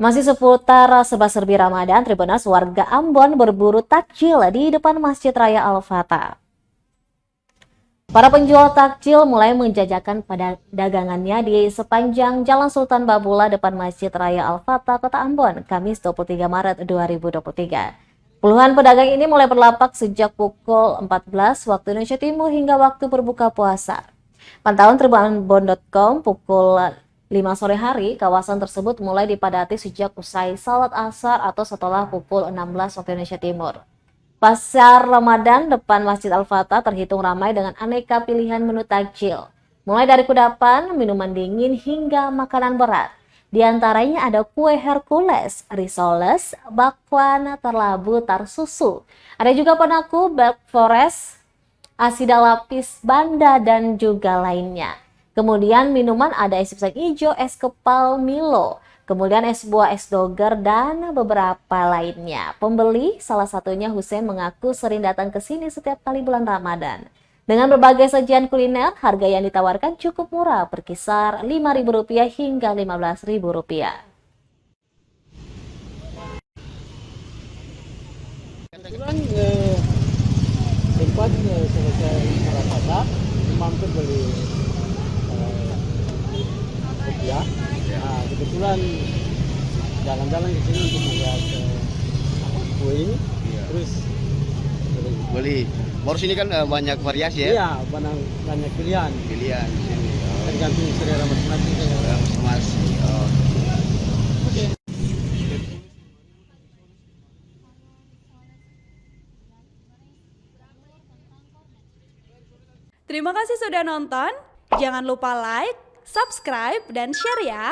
Masih seputar serba-serbi Ramadan, Tribuners, warga Ambon berburu takjil di depan Masjid Raya Al-Fatah. Para penjual takjil mulai menjajakan pada dagangannya di sepanjang Jalan Sultan Babula depan Masjid Raya Al-Fatah, Kota Ambon, Kamis 23 Maret 2023. Puluhan pedagang ini mulai berlapak sejak pukul 14 waktu Indonesia Timur hingga waktu berbuka puasa. Pantauan tribunambon.com pukul 5 sore hari, kawasan tersebut mulai dipadati sejak usai salat asar atau setelah pukul 16 waktu Indonesia Timur. Pasar Ramadan depan Masjid Al-Fatah terhitung ramai dengan aneka pilihan menu takjil, mulai dari kudapan, minuman dingin, hingga makanan berat. Di antaranya ada kue Hercules, risoles, bakwan, terlabu, tarsusu. Ada juga penaku, Black Forest, asida lapis banda, dan juga lainnya. Kemudian minuman ada es pisang hijau, es kepal Milo, kemudian es buah, es doger, dan beberapa lainnya. Pembeli, salah satunya Hussein, mengaku sering datang ke sini setiap kali bulan Ramadan. Dengan berbagai sajian kuliner, harga yang ditawarkan cukup murah, berkisar Rp5.000 hingga Rp15.000. Kebetulan sempat selesai sholat asar, mampir beli rupiah. Nah, kebetulan jalan-jalan ke sini untuk melihat kue ini, terus beli. Baru sini kan banyak variasi ya? iya banyak pilihan, Pilihan di sini. tergantung selera masing-masing. Masing-masing. Oh. Terima kasih sudah nonton. Jangan lupa like, subscribe, dan share ya.